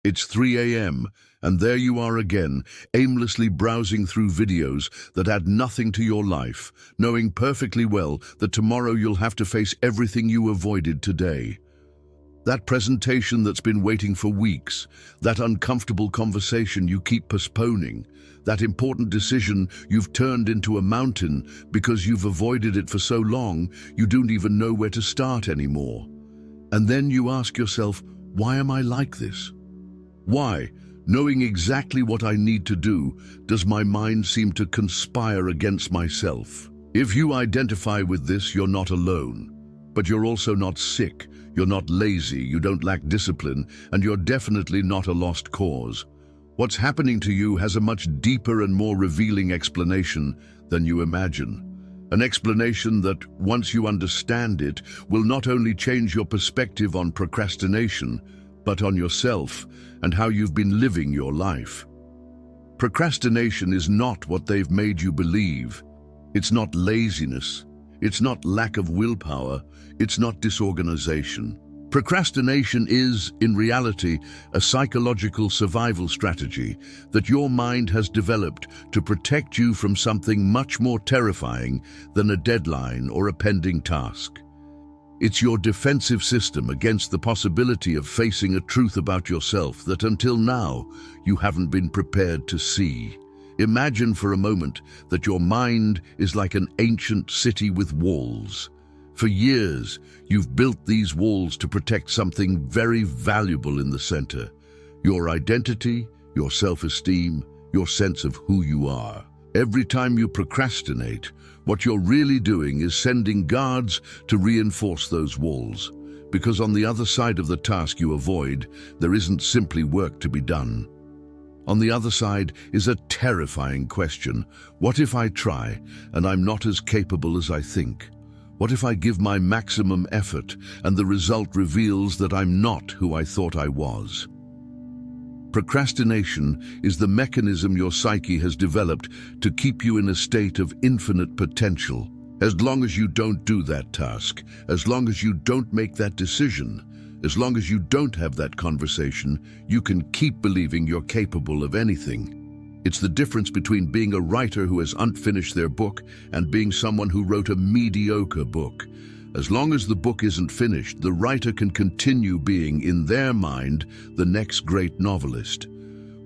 It's 3 a.m., and there you are again, aimlessly browsing through videos that add nothing to your life, knowing perfectly well that tomorrow you'll have to face everything you avoided today. That presentation that's been waiting for weeks, that uncomfortable conversation you keep postponing, that important decision you've turned into a mountain because you've avoided it for so long you don't even know where to start anymore. And then you ask yourself, why am I like this? Why, knowing exactly what I need to do, does my mind seem to conspire against myself? If you identify with this, you're not alone. But you're also not sick, you're not lazy, you don't lack discipline, and you're definitely not a lost cause. What's happening to you has a much deeper and more revealing explanation than you imagine. An explanation that, once you understand it, will not only change your perspective on procrastination, but on yourself and how you've been living your life. Procrastination is not what they've made you believe. It's not laziness. It's not lack of willpower. It's not disorganization. Procrastination is, in reality, a psychological survival strategy that your mind has developed to protect you from something much more terrifying than a deadline or a pending task. It's your defensive system against the possibility of facing a truth about yourself that until now you haven't been prepared to see. Imagine for a moment that your mind is like an ancient city with walls. For years, you've built these walls to protect something very valuable in the center: your identity, your self-esteem, your sense of who you are. Every time you procrastinate, what you're really doing is sending guards to reinforce those walls, because on the other side of the task you avoid, there isn't simply work to be done. On the other side is a terrifying question. What if I try and I'm not as capable as I think? What if I give my maximum effort and the result reveals that I'm not who I thought I was? Procrastination is the mechanism your psyche has developed to keep you in a state of infinite potential. As long as you don't do that task, as long as you don't make that decision, as long as you don't have that conversation, you can keep believing you're capable of anything. It's the difference between being a writer who has unfinished their book and being someone who wrote a mediocre book. As long as the book isn't finished, the writer can continue being, in their mind, the next great novelist.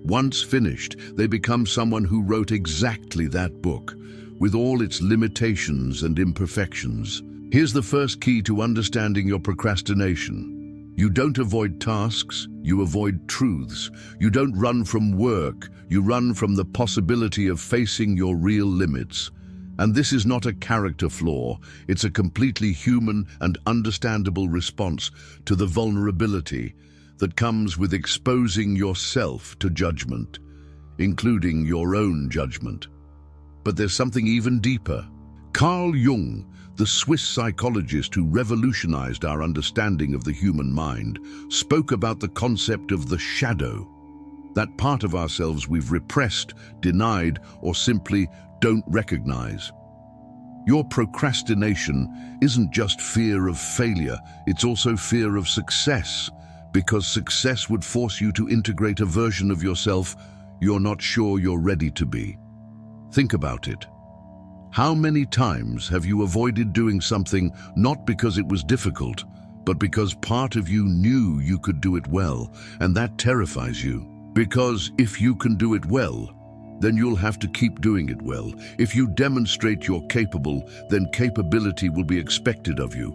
Once finished, they become someone who wrote exactly that book, with all its limitations and imperfections. Here's the first key to understanding your procrastination. You don't avoid tasks, you avoid truths. You don't run from work, you run from the possibility of facing your real limits. And this is not a character flaw, it's a completely human and understandable response to the vulnerability that comes with exposing yourself to judgment, including your own judgment. But there's something even deeper. Carl Jung, the Swiss psychologist who revolutionized our understanding of the human mind, spoke about the concept of the shadow, that part of ourselves we've repressed, denied, or simply don't recognize. Your procrastination isn't just fear of failure, it's also fear of success, because success would force you to integrate a version of yourself you're not sure you're ready to be. Think about it. How many times have you avoided doing something not because it was difficult, but because part of you knew you could do it well, and that terrifies you? Because if you can do it well, then you'll have to keep doing it well. If you demonstrate you're capable, then capability will be expected of you.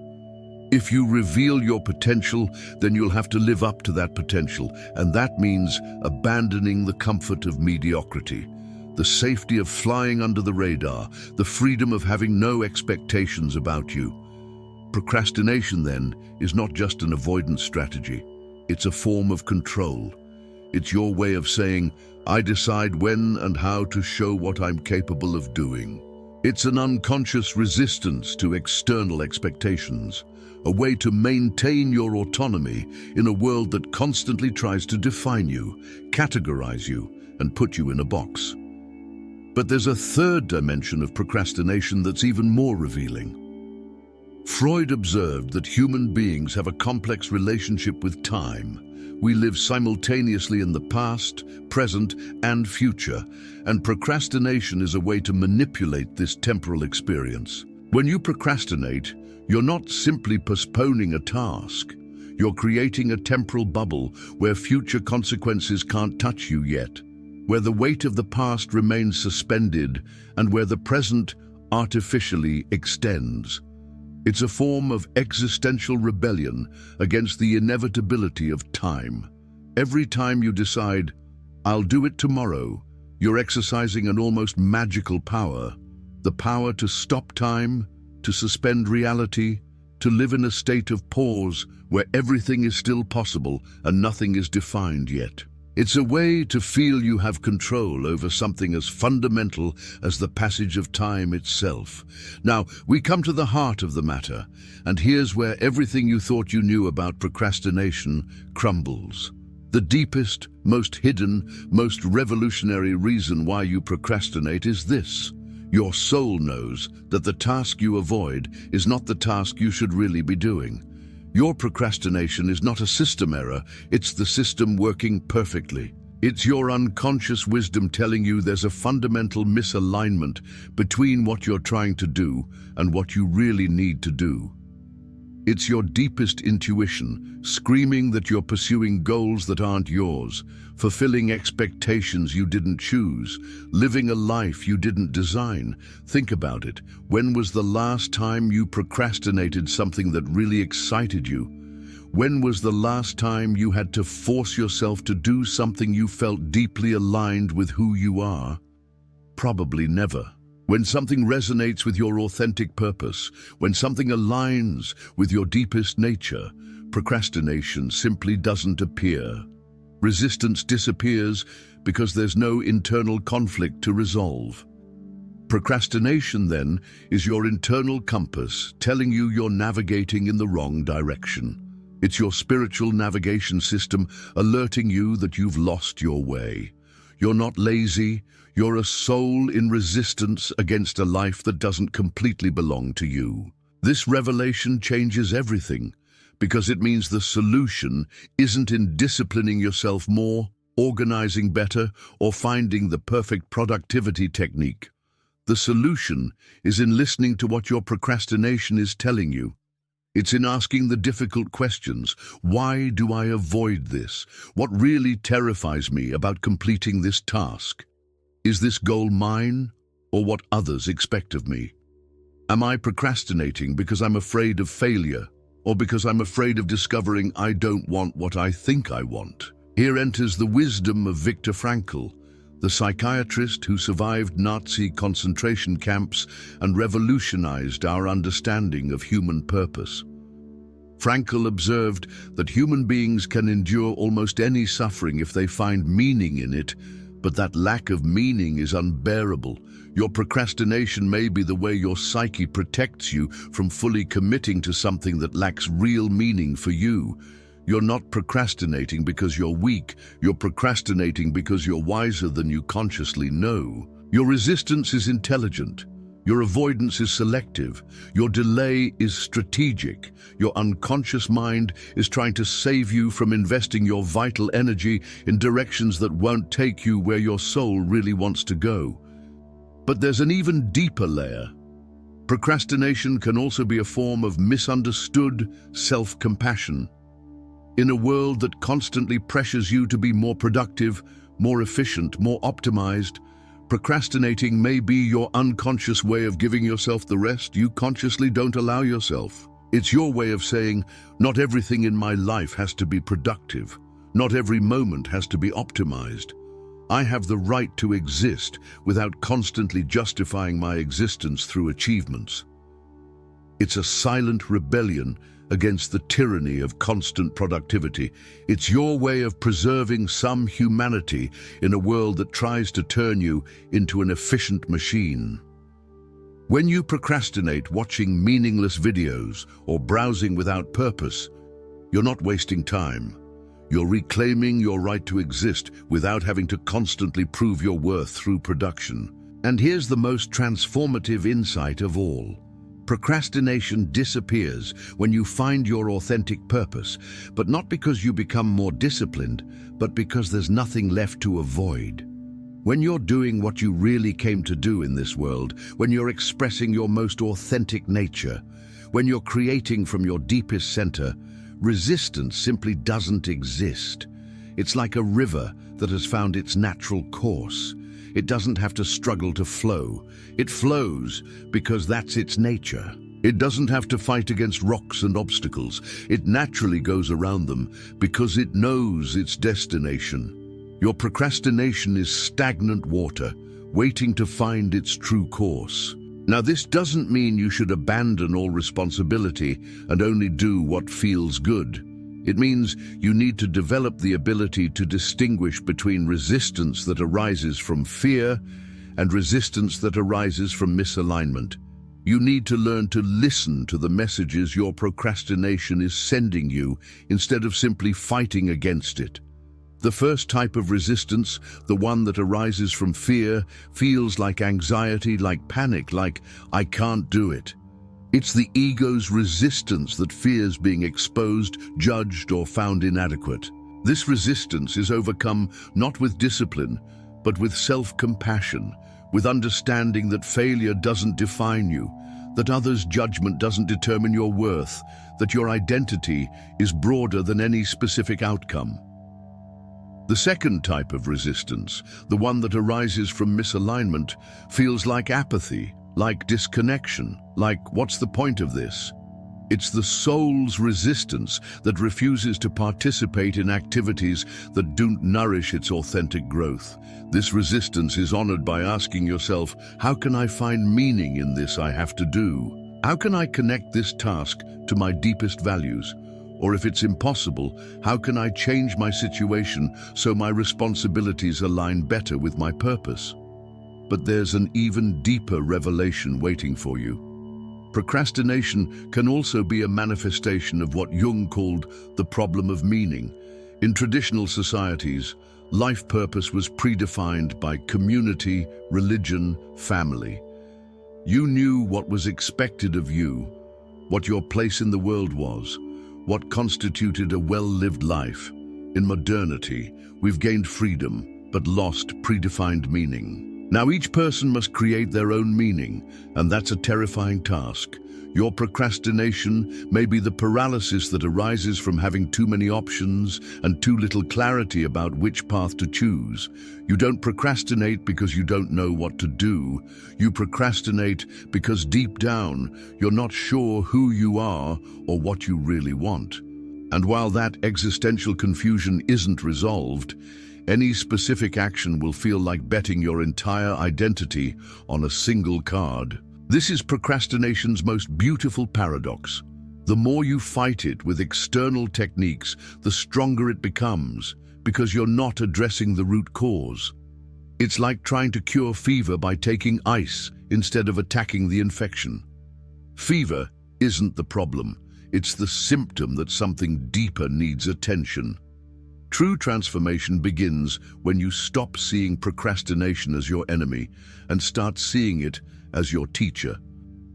If you reveal your potential, then you'll have to live up to that potential, and that means abandoning the comfort of mediocrity, the safety of flying under the radar, the freedom of having no expectations about you. Procrastination, then, is not just an avoidance strategy. It's a form of control. It's your way of saying, I decide when and how to show what I'm capable of doing. It's an unconscious resistance to external expectations, a way to maintain your autonomy in a world that constantly tries to define you, categorize you, and put you in a box. But there's a third dimension of procrastination that's even more revealing. Freud observed that human beings have a complex relationship with time, We live simultaneously in the past, present, and future, and procrastination is a way to manipulate this temporal experience. When you procrastinate, you're not simply postponing a task. You're creating a temporal bubble where future consequences can't touch you yet, where the weight of the past remains suspended and where the present artificially extends. It's a form of existential rebellion against the inevitability of time. Every time you decide, "I'll do it tomorrow," you're exercising an almost magical power. The power to stop time, to suspend reality, to live in a state of pause where everything is still possible and nothing is defined yet. It's a way to feel you have control over something as fundamental as the passage of time itself. Now, we come to the heart of the matter, and here's where everything you thought you knew about procrastination crumbles. The deepest, most hidden, most revolutionary reason why you procrastinate is this. Your soul knows that the task you avoid is not the task you should really be doing. Your procrastination is not a system error, it's the system working perfectly. It's your unconscious wisdom telling you there's a fundamental misalignment between what you're trying to do and what you really need to do. It's your deepest intuition, screaming that you're pursuing goals that aren't yours, fulfilling expectations you didn't choose, living a life you didn't design. Think about it. When was the last time you procrastinated something that really excited you? When was the last time you had to force yourself to do something you felt deeply aligned with who you are? Probably never. When something resonates with your authentic purpose, when something aligns with your deepest nature, procrastination simply doesn't appear. Resistance disappears because there's no internal conflict to resolve. Procrastination, then, is your internal compass telling you you're navigating in the wrong direction. It's your spiritual navigation system alerting you that you've lost your way. You're not lazy, you're a soul in resistance against a life that doesn't completely belong to you. This revelation changes everything, because it means the solution isn't in disciplining yourself more, organizing better, or finding the perfect productivity technique. The solution is in listening to what your procrastination is telling you. It's in asking the difficult questions. Why do I avoid this? What really terrifies me about completing this task? Is this goal mine, or what others expect of me? Am I procrastinating because I'm afraid of failure, or because I'm afraid of discovering I don't want what I think I want? Here enters the wisdom of Viktor Frankl, the psychiatrist who survived Nazi concentration camps and revolutionized our understanding of human purpose. Frankl observed that human beings can endure almost any suffering if they find meaning in it, but that lack of meaning is unbearable. Your procrastination may be the way your psyche protects you from fully committing to something that lacks real meaning for you. You're not procrastinating because you're weak, you're procrastinating because you're wiser than you consciously know. Your resistance is intelligent. Your avoidance is selective. Your delay is strategic. Your unconscious mind is trying to save you from investing your vital energy in directions that won't take you where your soul really wants to go. But there's an even deeper layer. Procrastination can also be a form of misunderstood self-compassion. In a world that constantly pressures you to be more productive, more efficient, more optimized, procrastinating may be your unconscious way of giving yourself the rest you consciously don't allow yourself. It's your way of saying, not everything in my life has to be productive. Not every moment has to be optimized. I have the right to exist without constantly justifying my existence through achievements. It's a silent rebellion against the tyranny of constant productivity. It's your way of preserving some humanity in a world that tries to turn you into an efficient machine. When you procrastinate watching meaningless videos or browsing without purpose, you're not wasting time. You're reclaiming your right to exist without having to constantly prove your worth through production. And here's the most transformative insight of all. Procrastination disappears when you find your authentic purpose, but not because you become more disciplined, but because there's nothing left to avoid. When you're doing what you really came to do in this world, when you're expressing your most authentic nature, when you're creating from your deepest center, resistance simply doesn't exist. It's like a river that has found its natural course. It doesn't have to struggle to flow. It flows because that's its nature. It doesn't have to fight against rocks and obstacles. It naturally goes around them because it knows its destination. Your procrastination is stagnant water, waiting to find its true course. Now, this doesn't mean you should abandon all responsibility and only do what feels good. It means you need to develop the ability to distinguish between resistance that arises from fear and resistance that arises from misalignment. You need to learn to listen to the messages your procrastination is sending you instead of simply fighting against it. The first type of resistance, the one that arises from fear, feels like anxiety, like panic, like, "I can't do it." It's the ego's resistance that fears being exposed, judged, or found inadequate. This resistance is overcome not with discipline, but with self-compassion, with understanding that failure doesn't define you, that others' judgment doesn't determine your worth, that your identity is broader than any specific outcome. The second type of resistance, the one that arises from misalignment, feels like apathy, like disconnection, like, "What's the point of this?" It's the soul's resistance that refuses to participate in activities that don't nourish its authentic growth. This resistance is honored by asking yourself, how can I find meaning in this I have to do? How can I connect this task to my deepest values? Or if it's impossible, how can I change my situation so my responsibilities align better with my purpose? But there's an even deeper revelation waiting for you. Procrastination can also be a manifestation of what Jung called the problem of meaning. In traditional societies, life purpose was predefined by community, religion, family. You knew what was expected of you, what your place in the world was, what constituted a well-lived life. In modernity, we've gained freedom, but lost predefined meaning. Now each person must create their own meaning, and that's a terrifying task. Your procrastination may be the paralysis that arises from having too many options and too little clarity about which path to choose. You don't procrastinate because you don't know what to do. You procrastinate because deep down, you're not sure who you are or what you really want. And while that existential confusion isn't resolved, any specific action will feel like betting your entire identity on a single card. This is procrastination's most beautiful paradox. The more you fight it with external techniques, the stronger it becomes, because you're not addressing the root cause. It's like trying to cure fever by taking ice instead of attacking the infection. Fever isn't the problem. It's the symptom that something deeper needs attention. True transformation begins when you stop seeing procrastination as your enemy and start seeing it as your teacher.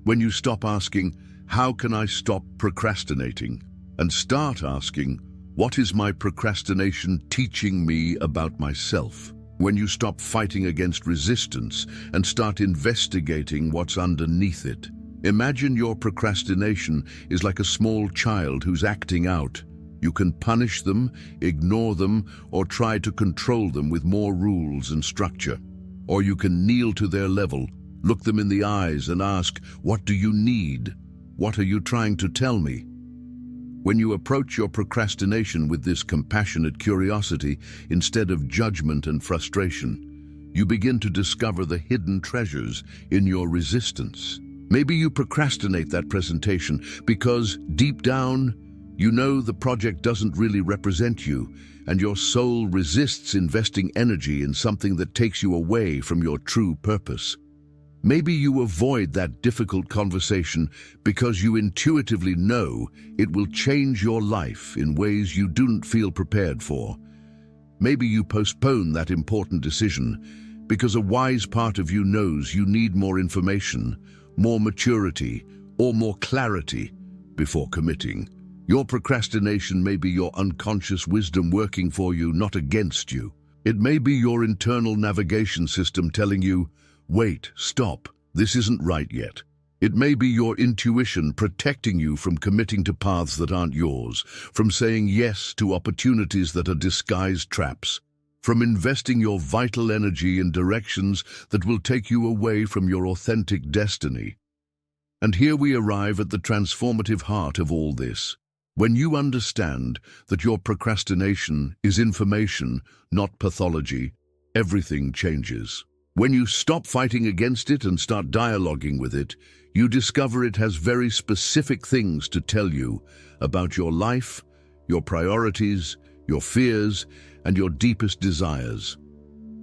When you stop asking, "How can I stop procrastinating?" and start asking, "What is my procrastination teaching me about myself?" When you stop fighting against resistance and start investigating what's underneath it. Imagine your procrastination is like a small child who's acting out. You can punish them, ignore them, or try to control them with more rules and structure. Or you can kneel to their level, look them in the eyes and ask, "What do you need? What are you trying to tell me?" When you approach your procrastination with this compassionate curiosity instead of judgment and frustration, you begin to discover the hidden treasures in your resistance. Maybe you procrastinate that presentation because, deep down, you know the project doesn't really represent you, and your soul resists investing energy in something that takes you away from your true purpose. Maybe you avoid that difficult conversation because you intuitively know it will change your life in ways you didn't feel prepared for. Maybe you postpone that important decision because a wise part of you knows you need more information, more maturity, or more clarity before committing. Your procrastination may be your unconscious wisdom working for you, not against you. It may be your internal navigation system telling you, wait, stop, this isn't right yet. It may be your intuition protecting you from committing to paths that aren't yours, from saying yes to opportunities that are disguised traps, from investing your vital energy in directions that will take you away from your authentic destiny. And here we arrive at the transformative heart of all this. When you understand that your procrastination is information, not pathology, everything changes. When you stop fighting against it and start dialoguing with it, you discover it has very specific things to tell you about your life, your priorities, your fears, and your deepest desires.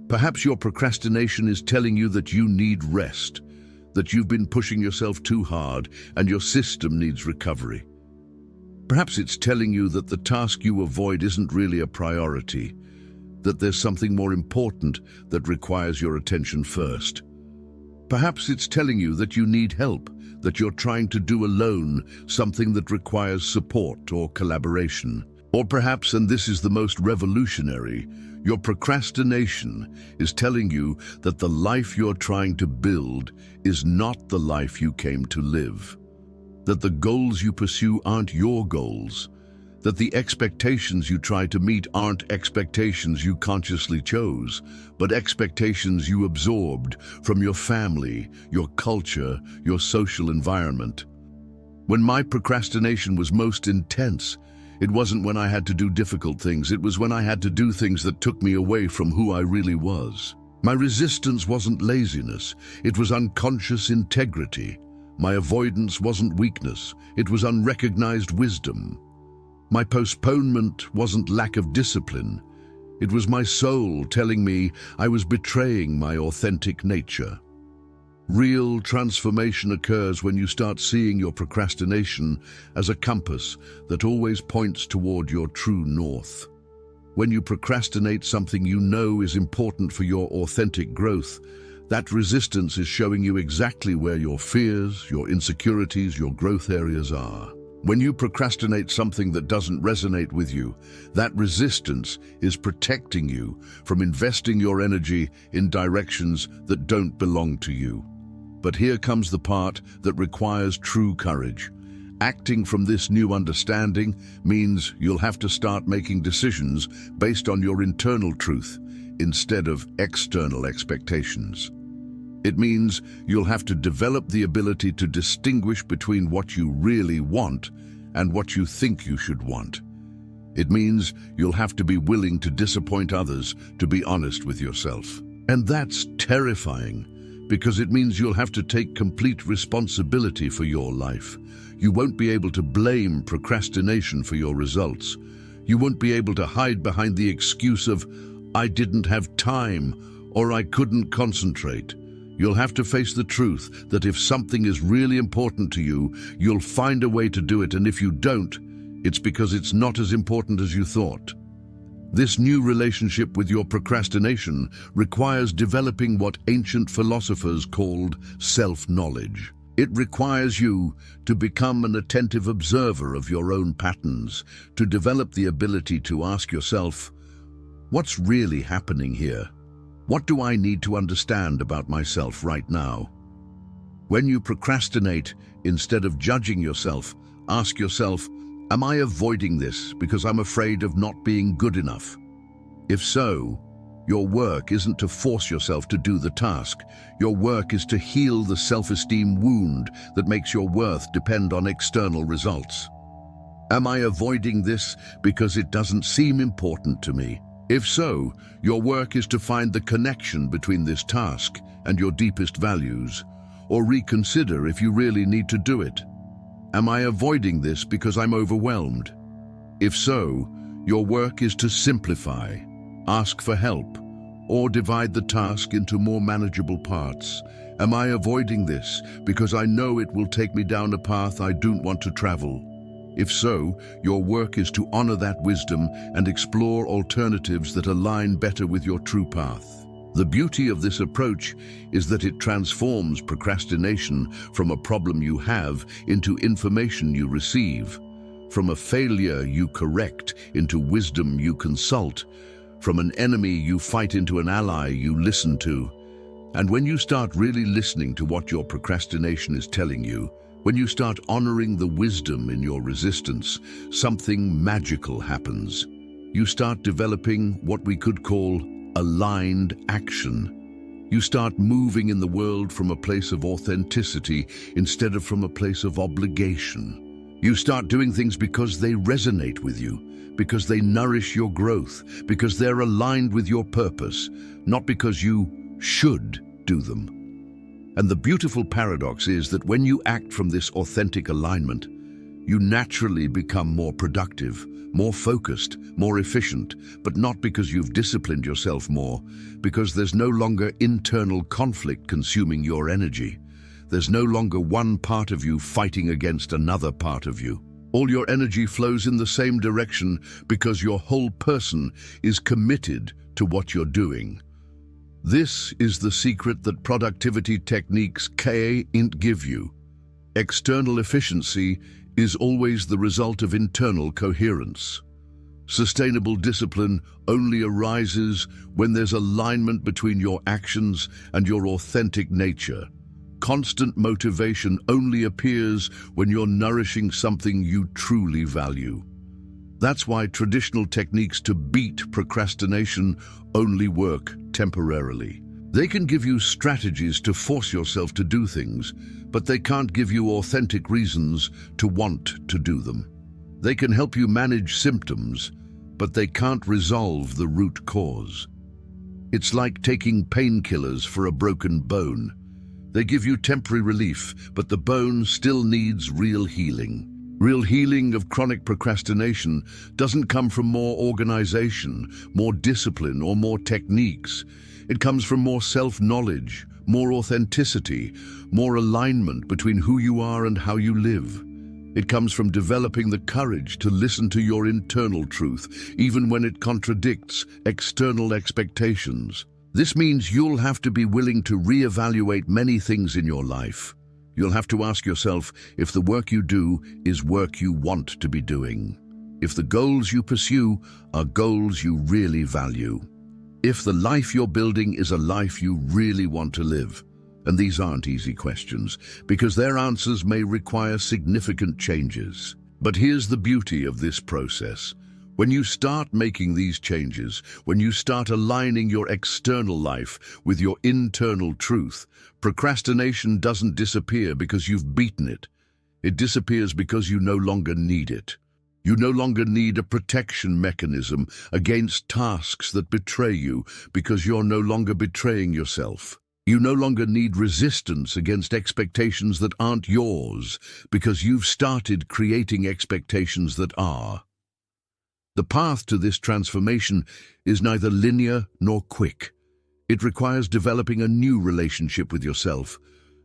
Perhaps your procrastination is telling you that you need rest, that you've been pushing yourself too hard and your system needs recovery. Perhaps it's telling you that the task you avoid isn't really a priority, that there's something more important that requires your attention first. Perhaps it's telling you that you need help, that you're trying to do alone something that requires support or collaboration. Or perhaps, and this is the most revolutionary, your procrastination is telling you that the life you're trying to build is not the life you came to live. That the goals you pursue aren't your goals, that the expectations you try to meet aren't expectations you consciously chose, but expectations you absorbed from your family, your culture, your social environment. When my procrastination was most intense, it wasn't when I had to do difficult things, it was when I had to do things that took me away from who I really was. My resistance wasn't laziness, it was unconscious integrity. My avoidance wasn't weakness, it was unrecognized wisdom. My postponement wasn't lack of discipline, it was my soul telling me I was betraying my authentic nature. Real transformation occurs when you start seeing your procrastination as a compass that always points toward your true north. When you procrastinate something you know is important for your authentic growth, that resistance is showing you exactly where your fears, your insecurities, your growth areas are. When you procrastinate something that doesn't resonate with you, that resistance is protecting you from investing your energy in directions that don't belong to you. But here comes the part that requires true courage. Acting from this new understanding means you'll have to start making decisions based on your internal truth instead of external expectations. It means you'll have to develop the ability to distinguish between what you really want and what you think you should want. It means you'll have to be willing to disappoint others to be honest with yourself. And that's terrifying, because it means you'll have to take complete responsibility for your life. You won't be able to blame procrastination for your results. You won't be able to hide behind the excuse of, I didn't have time, or I couldn't concentrate. You'll have to face the truth that if something is really important to you, you'll find a way to do it, and if you don't, it's because it's not as important as you thought. This new relationship with your procrastination requires developing what ancient philosophers called self-knowledge. It requires you to become an attentive observer of your own patterns, to develop the ability to ask yourself, what's really happening here? What do I need to understand about myself right now? When you procrastinate, instead of judging yourself, ask yourself, am I avoiding this because I'm afraid of not being good enough? If so, your work isn't to force yourself to do the task. Your work is to heal the self-esteem wound that makes your worth depend on external results. Am I avoiding this because it doesn't seem important to me? If so, your work is to find the connection between this task and your deepest values, or reconsider if you really need to do it. Am I avoiding this because I'm overwhelmed? If so, your work is to simplify, ask for help, or divide the task into more manageable parts. Am I avoiding this because I know it will take me down a path I don't want to travel? If so, your work is to honor that wisdom and explore alternatives that align better with your true path. The beauty of this approach is that it transforms procrastination from a problem you have into information you receive, from a failure you correct into wisdom you consult, from an enemy you fight into an ally you listen to. And when you start really listening to what your procrastination is telling you, when you start honoring the wisdom in your resistance, something magical happens. You start developing what we could call aligned action. You start moving in the world from a place of authenticity instead of from a place of obligation. You start doing things because they resonate with you, because they nourish your growth, because they're aligned with your purpose, not because you should do them. And the beautiful paradox is that when you act from this authentic alignment, you naturally become more productive, more focused, more efficient, but not because you've disciplined yourself more, because there's no longer internal conflict consuming your energy. There's no longer one part of you fighting against another part of you. All your energy flows in the same direction because your whole person is committed to what you're doing. This is the secret that productivity techniques can't give you. External efficiency is always the result of internal coherence. Sustainable discipline only arises when there's alignment between your actions and your authentic nature. Constant motivation only appears when you're nourishing something you truly value. That's why traditional techniques to beat procrastination only work temporarily. They can give you strategies to force yourself to do things, but they can't give you authentic reasons to want to do them. They can help you manage symptoms, but they can't resolve the root cause. It's like taking painkillers for a broken bone. They give you temporary relief, but the bone still needs real healing. Real healing of chronic procrastination doesn't come from more organization, more discipline, or more techniques. It comes from more self-knowledge, more authenticity, more alignment between who you are and how you live. It comes from developing the courage to listen to your internal truth, even when it contradicts external expectations. This means you'll have to be willing to reevaluate many things in your life. You'll have to ask yourself if the work you do is work you want to be doing. If the goals you pursue are goals you really value. If the life you're building is a life you really want to live. And these aren't easy questions, because their answers may require significant changes. But here's the beauty of this process. When you start making these changes, when you start aligning your external life with your internal truth, procrastination doesn't disappear because you've beaten it. It disappears because you no longer need it. You no longer need a protection mechanism against tasks that betray you because you're no longer betraying yourself. You no longer need resistance against expectations that aren't yours because you've started creating expectations that are. The path to this transformation is neither linear nor quick. It requires developing a new relationship with yourself,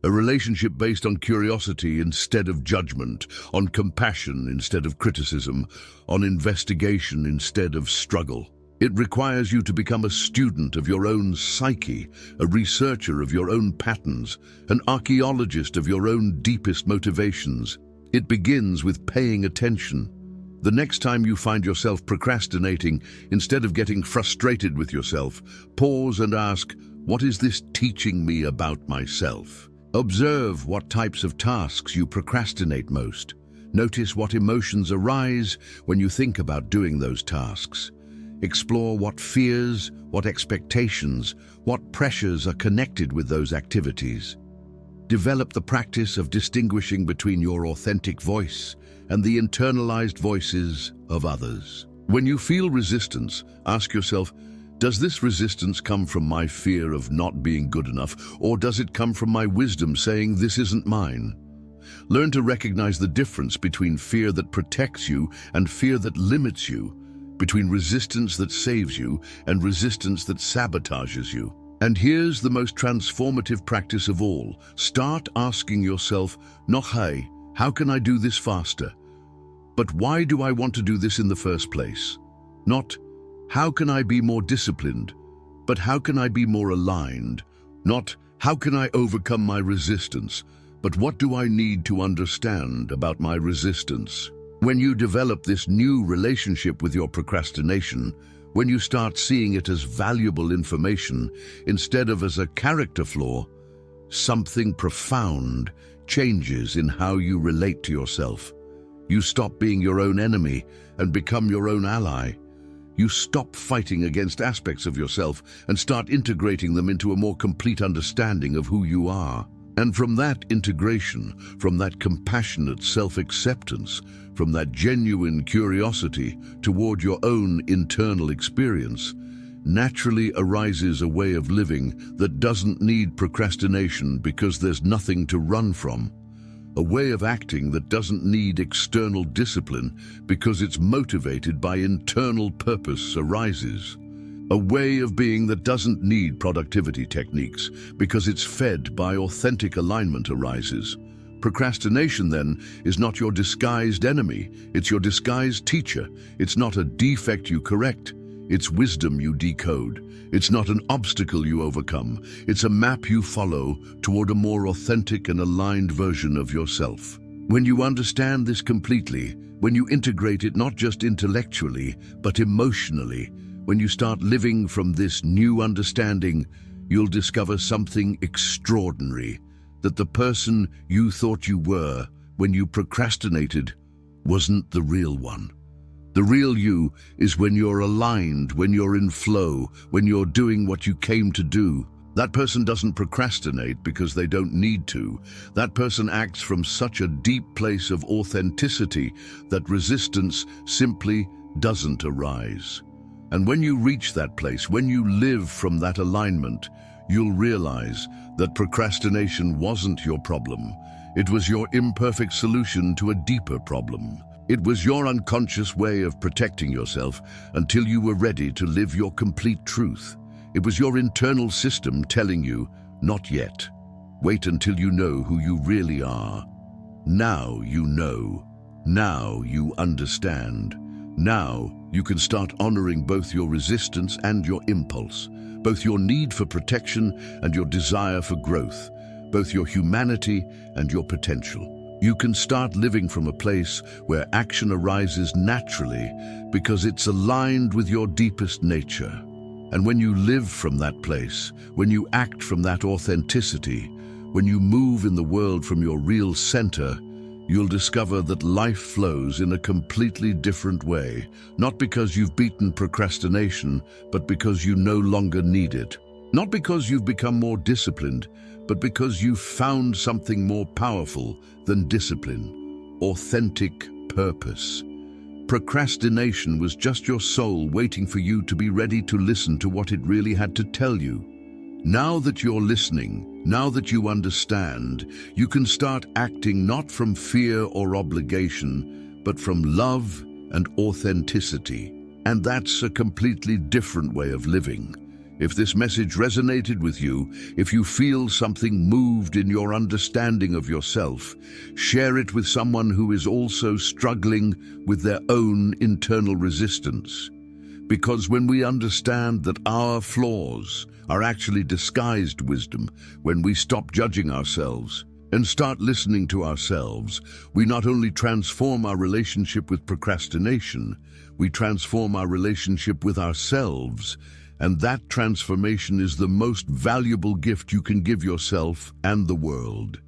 a relationship based on curiosity instead of judgment, on compassion instead of criticism, on investigation instead of struggle. It requires you to become a student of your own psyche, a researcher of your own patterns, an archaeologist of your own deepest motivations. It begins with paying attention. The next time you find yourself procrastinating, instead of getting frustrated with yourself, pause and ask, what is this teaching me about myself? Observe what types of tasks you procrastinate most. Notice what emotions arise when you think about doing those tasks. Explore what fears, what expectations, what pressures are connected with those activities. Develop the practice of distinguishing between your authentic voice and the internalized voices of others. When you feel resistance, ask yourself, does this resistance come from my fear of not being good enough, or does it come from my wisdom saying this isn't mine? Learn to recognize the difference between fear that protects you and fear that limits you, between resistance that saves you and resistance that sabotages you. And here's the most transformative practice of all. Start asking yourself, not hey, how can I do this faster? But why do I want to do this in the first place? Not, how can I be more disciplined? but how can I be more aligned? Not how can I overcome my resistance, but what do I need to understand about my resistance? When you develop this new relationship with your procrastination, when you start seeing it as valuable information instead of as a character flaw, something profound changes in how you relate to yourself. You stop being your own enemy and become your own ally. You stop fighting against aspects of yourself and start integrating them into a more complete understanding of who you are. And from that integration, from that compassionate self-acceptance, from that genuine curiosity toward your own internal experience, naturally arises a way of living that doesn't need procrastination because there's nothing to run from. A way of acting that doesn't need external discipline because it's motivated by internal purpose arises. A way of being that doesn't need productivity techniques because it's fed by authentic alignment arises. Procrastination, then, is not your disguised enemy. It's your disguised teacher. It's not a defect you correct. It's wisdom you decode. It's not an obstacle you overcome. It's a map you follow toward a more authentic and aligned version of yourself. When you understand this completely, when you integrate it not just intellectually, but emotionally, when you start living from this new understanding, you'll discover something extraordinary, that the person you thought you were when you procrastinated wasn't the real one. The real you is when you're aligned, when you're in flow, when you're doing what you came to do. That person doesn't procrastinate because they don't need to. That person acts from such a deep place of authenticity that resistance simply doesn't arise. And when you reach that place, when you live from that alignment, you'll realize that procrastination wasn't your problem. It was your imperfect solution to a deeper problem. It was your unconscious way of protecting yourself until you were ready to live your complete truth. It was your internal system telling you, not yet. Wait until you know who you really are. Now you know. Now you understand. Now you can start honoring both your resistance and your impulse, both your need for protection and your desire for growth, both your humanity and your potential. You can start living from a place where action arises naturally because it's aligned with your deepest nature. And when you live from that place, when you act from that authenticity, when you move in the world from your real center, you'll discover that life flows in a completely different way, not because you've beaten procrastination, but because you no longer need it. Not because you've become more disciplined, but because you've found something more powerful than discipline: authentic purpose. Procrastination was just your soul waiting for you to be ready to listen to what it really had to tell you. Now that you're listening, now that you understand, you can start acting not from fear or obligation, but from love and authenticity. And that's a completely different way of living. If this message resonated with you, if you feel something moved in your understanding of yourself, share it with someone who is also struggling with their own internal resistance. Because when we understand that our flaws are actually disguised wisdom, when we stop judging ourselves and start listening to ourselves, we not only transform our relationship with procrastination, we transform our relationship with ourselves. And that transformation is the most valuable gift you can give yourself and the world.